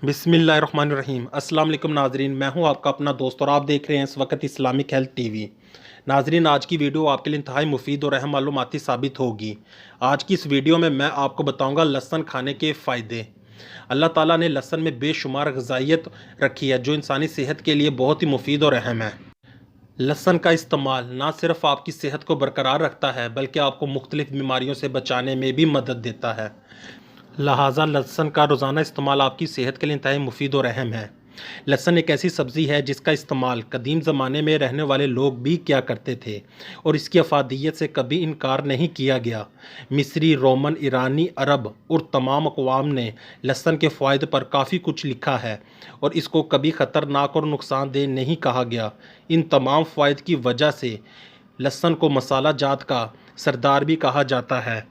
बिस्मिल्लाहिर्रहमानिर्रहीम। अस्सलाम वालेकुम नाजरीन, मैं हूं आपका अपना दोस्त और आप देख रहे हैं इस वक्त इस्लामिक हेल्थ टीवी। नाजरीन, आज की वीडियो आपके लिए इंतहाई मुफीद और अहम मालूमाती साबित होगी। आज की इस वीडियो में मैं आपको बताऊंगा लहसुन खाने के फ़ायदे। अल्लाह ताला ने लहसुन में बेशुमार ग़िज़ाइयत रखी है जो इंसानी सेहत के लिए बहुत ही मुफीद और अहम है। लहसुन का इस्तेमाल ना सिर्फ आपकी सेहत को बरकरार रखता है बल्कि आपको मुख्तलिफ बीमारियों से बचाने में भी मदद देता है। लिहाजा लहसुन का रोज़ाना इस्तेमाल आपकी सेहत के लिए इंतहाई मुफीद और अहम है। लहसुन एक ऐसी सब्ज़ी है जिसका इस्तेमाल कदीम ज़माने में रहने वाले लोग भी किया करते थे और इसकी अफादियत से कभी इनकार नहीं किया गया। मिस्री, रोमन, ईरानी, अरब और तमाम अक़वाम ने लहसुन के फ़ायदे पर काफ़ी कुछ लिखा है और इसको कभी ख़तरनाक और नुकसानदेह नहीं कहा गया। इन तमाम फ़ायदे की वजह से लहसुन को मसाला जात का सरदार भी कहा जाता है।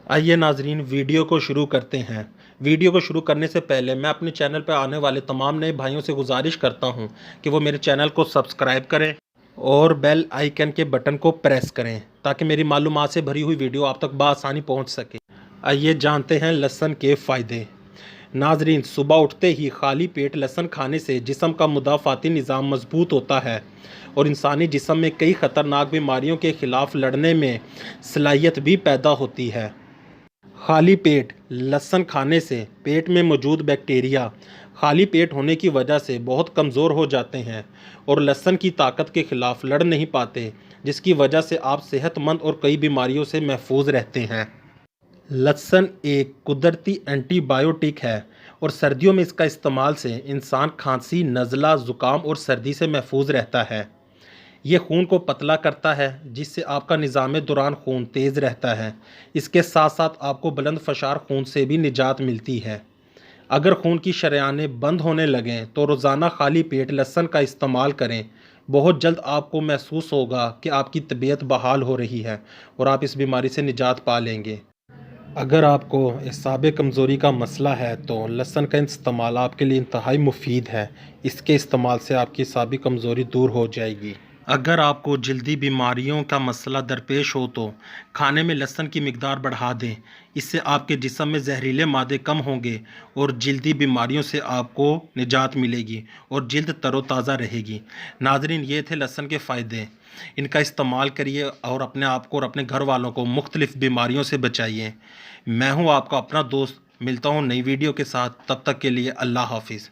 आइए नाजरीन, वीडियो को शुरू करते हैं। वीडियो को शुरू करने से पहले मैं अपने चैनल पर आने वाले तमाम नए भाइयों से गुजारिश करता हूं कि वो मेरे चैनल को सब्सक्राइब करें और बेल आइकन के बटन को प्रेस करें ताकि मेरी मालूमात से भरी हुई वीडियो आप तक बआसानी पहुंच सके। आइए जानते हैं लहसुन के फ़ायदे। नाजरीन, सुबह उठते ही खाली पेट लहसुन खाने से जिस्म का मुदाफ़ाती निज़ाम मजबूत होता है और इंसानी जिस्म में कई ख़तरनाक बीमारियों के ख़िलाफ़ लड़ने में सलाहियत भी पैदा होती है। खाली पेट लहसुन खाने से पेट में मौजूद बैक्टीरिया खाली पेट होने की वजह से बहुत कमज़ोर हो जाते हैं और लहसुन की ताकत के ख़िलाफ़ लड़ नहीं पाते, जिसकी वजह से आप सेहतमंद और कई बीमारियों से महफूज रहते हैं। लहसुन एक कुदरती एंटीबायोटिक है और सर्दियों में इसका इस्तेमाल से इंसान खांसी, नज़ला, ज़ुकाम और सर्दी से महफूज रहता है। ये खून को पतला करता है जिससे आपका निज़ाम दौरान खून तेज़ रहता है। इसके साथ साथ आपको बुलंद फशार खून से भी निजात मिलती है। अगर खून की शरेयानें बंद होने लगें तो रोज़ाना खाली पेट लहसुन का इस्तेमाल करें। बहुत जल्द आपको महसूस होगा कि आपकी तबीयत बहाल हो रही है और आप इस बीमारी से निजात पा लेंगे। अगर आपको एसाबे कमज़ोरी का मसला है तो लहसुन का इस्तेमाल आपके लिए इंतहाई मुफीद है। इसके इस्तेमाल से आपकी एसाबी कमज़ोरी दूर हो जाएगी। अगर आपको जल्दी बीमारियों का मसला दरपेश हो तो खाने में लहसुन की मिकदार बढ़ा दें। इससे आपके जिस्म में जहरीले मादे कम होंगे और जल्दी बीमारियों से आपको निजात मिलेगी और जल्द तरोताज़ा रहेगी। नाजरीन, ये थे लहसुन के फ़ायदे। इनका इस्तेमाल करिए और अपने आप को और अपने घर वालों को मुख्तलिफ़ बीमारियों से बचाइए। मैं हूँ आपका अपना दोस्त, मिलता हूँ नई वीडियो के साथ। तब तक के लिए अल्लाह हाफिज़।